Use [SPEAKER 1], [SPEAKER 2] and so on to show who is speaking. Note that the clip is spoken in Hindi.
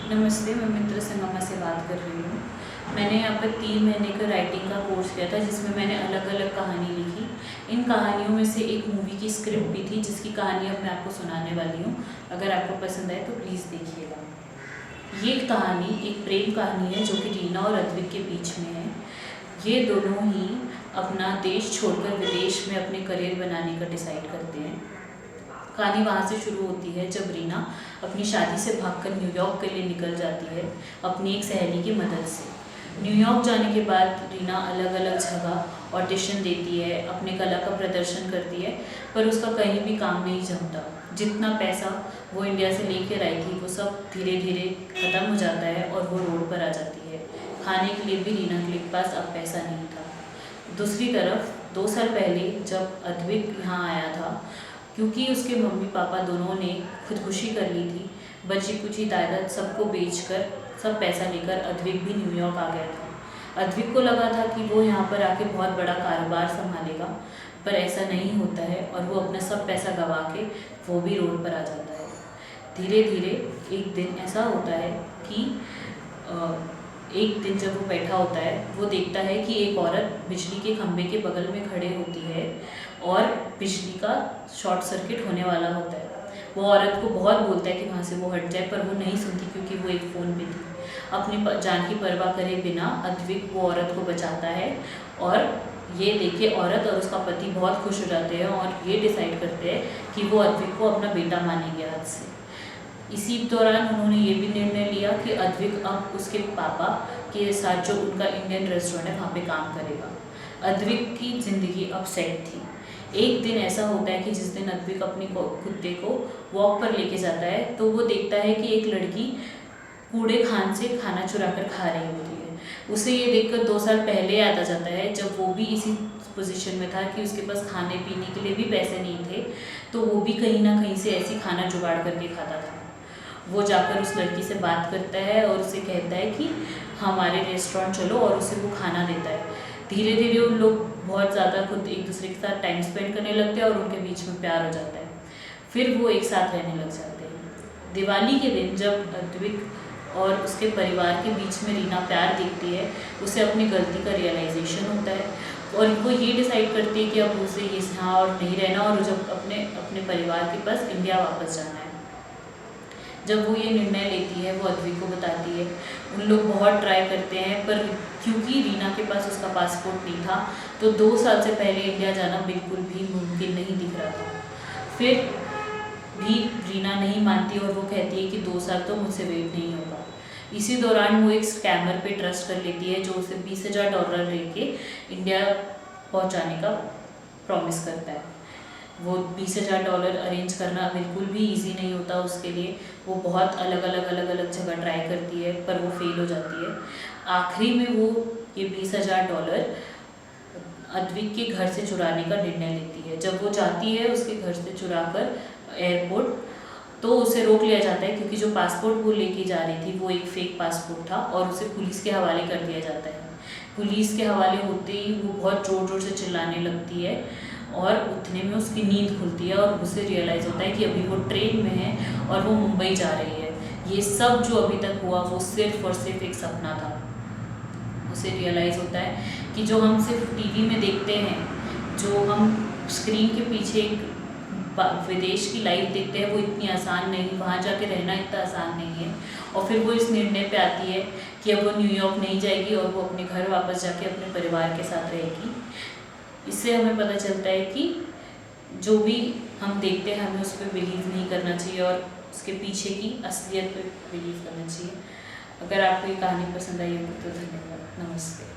[SPEAKER 1] नमस्ते, मैं मित्र संगमा से बात कर रही हूँ। मैंने यहाँ पर 3 महीने का राइटिंग का कोर्स किया था, जिसमें मैंने अलग-अलग कहानी लिखी। इन कहानियों में से एक मूवी की स्क्रिप्ट भी थी, जिसकी कहानी अब मैं आपको सुनाने वाली हूँ। अगर आपको पसंद आए तो प्लीज़ देखिएगा। ये कहानी एक प्रेम कहानी है, जो कि रीना और अद्विक के बीच में है। ये दोनों ही अपना देश छोड़कर विदेश में अपने करियर बनाने का डिसाइड करते हैं। कहानी वहाँ से शुरू होती है जब रीना अपनी शादी से भागकर न्यूयॉर्क के लिए निकल जाती है, अपनी एक सहेली की मदद से। न्यूयॉर्क जाने के बाद रीना अलग अलग जगह ऑडिशन देती है, अपने कला का प्रदर्शन करती है, पर उसका कहीं भी काम नहीं जमता। जितना पैसा वो इंडिया से लेकर आई थी, वो सब धीरे धीरे ख़त्म हो जाता है और वो रोड पर आ जाती है। खाने के लिए भी रीना के पास अब पैसा नहीं था। दूसरी तरफ 2 साल पहले जब अद्विक यहाँ आया था, क्योंकि उसके मम्मी पापा दोनों ने खुदकुशी कर ली थी, बची कुची जायदाद सबको बेचकर सब पैसा लेकर अद्विक भी न्यूयॉर्क आ गया था। अद्विक को लगा था कि वो यहाँ पर आके बहुत बड़ा कारोबार संभालेगा, पर ऐसा नहीं होता है और वो अपना सब पैसा गंवा के वो भी रोड पर आ जाता है। धीरे धीरे एक दिन ऐसा होता है कि एक दिन जब वो बैठा होता है, वो देखता है कि एक औरत बिजली के खंभे के बगल में खड़े होती है और बिजली का शॉर्ट सर्किट होने वाला होता है। वो औरत को बहुत बोलता है कि वहाँ से वो हट जाए, पर वो नहीं सुनती, क्योंकि वो एक फ़ोन पे थी। अपनी जान की परवाह करे बिना अद्विक वो औरत को बचाता है, और ये देख के औरत और उसका पति बहुत खुश हो जाते हैं और ये डिसाइड करते हैं कि वो अद्विक को अपना बेटा मानेंगे आज से। इसी दौरान उन्होंने ये भी निर्णय लिया कि अद्विक अब उसके पापा के साथ, जो उनका इंडियन रेस्टोरेंट है, वहाँ पे काम करेगा। अद्विक की ज़िंदगी अब सेट थी। एक दिन ऐसा होता है कि जिस दिन अद्विक अपने कुत्ते को वॉक पर लेके जाता है, तो वो देखता है कि एक लड़की कूड़े खान से खाना चुरा कर खा रही होती है। उसे ये देखकर 2 साल पहले याद आ जाता है, जब वो भी इसी पोजीशन में था कि उसके पास खाने पीने के लिए भी पैसे नहीं थे, तो वो भी कहीं ना कहीं से ऐसी खाना जुगाड़ करके खाता था। वो जाकर उस लड़की से बात करता है और उसे कहता है कि हमारे रेस्टोरेंट चलो, और उसे वो खाना देता है। धीरे धीरे उन लोग बहुत ज़्यादा खुद एक दूसरे के साथ टाइम स्पेंड करने लगते हैं और उनके बीच में प्यार हो जाता है। फिर वो एक साथ रहने लग जाते हैं। दिवाली के दिन जब अद्विक और उसके परिवार के बीच में रीना प्यार देखती है, उसे अपनी गलती का रियलाइजेशन होता है और वो ये डिसाइड करती है कि अब उसे यहाँ और नहीं रहना, और जब अपने परिवार के पास इंडिया वापस जाना है। जब वो ये निर्णय लेती है, वो अद्विक को बताती है। उन लोग बहुत ट्राई करते हैं, पर क्योंकि रीना के पास उसका पासपोर्ट नहीं था, तो 2 साल से पहले इंडिया जाना बिल्कुल भी मुमकिन नहीं दिख रहा था। फिर भी रीना नहीं मानती और वो कहती है कि 2 साल तो मुझसे वेट नहीं होगा। इसी दौरान वो एक स्कैमर पे ट्रस्ट कर लेती है, जो उसे $20,000 लेके इंडिया पहुंचाने का प्रॉमिस करता है। वो $20,000 अरेंज करना बिल्कुल भी इजी नहीं होता उसके लिए। वो बहुत अलग अलग जगह ट्राई करती है, पर वो फेल हो जाती है। आखिरी में वो ये $20,000 अद्विक के घर से चुराने का निर्णय लेती है। जब वो जाती है उसके घर से चुराकर एयरपोर्ट, तो उसे रोक लिया जाता है, क्योंकि जो पासपोर्ट वो लेके जा रही थी वो एक फेक पासपोर्ट था, और उसे पुलिस के हवाले कर दिया जाता है। पुलिस के हवाले होते ही वो बहुत ज़ोर ज़ोर से चिल्लाने लगती है, और उतने में उसकी नींद खुलती है और उसे रियलाइज़ होता है कि अभी वो ट्रेन में है और वो मुंबई जा रही है। ये सब जो अभी तक हुआ वो सिर्फ और सिर्फ एक सपना था। उसे रियलाइज़ होता है कि जो हम सिर्फ टीवी में देखते हैं, जो हम स्क्रीन के पीछे एक विदेश की लाइफ देखते हैं, वो इतनी आसान नहीं, वहाँ जाके रहना इतना आसान नहीं है। और फिर वो इस निर्णय पे आती है कि अब वो न्यूयॉर्क नहीं जाएगी और वो अपने घर वापस जाके अपने परिवार के साथ रहेगी। इससे हमें पता चलता है कि जो भी हम देखते हैं, हमें उस पर बिलीव नहीं करना चाहिए और उसके पीछे की असलियत पे बिलीव करना चाहिए। अगर आपको ये कहानी पसंद आई हो तो धन्यवाद। नमस्ते।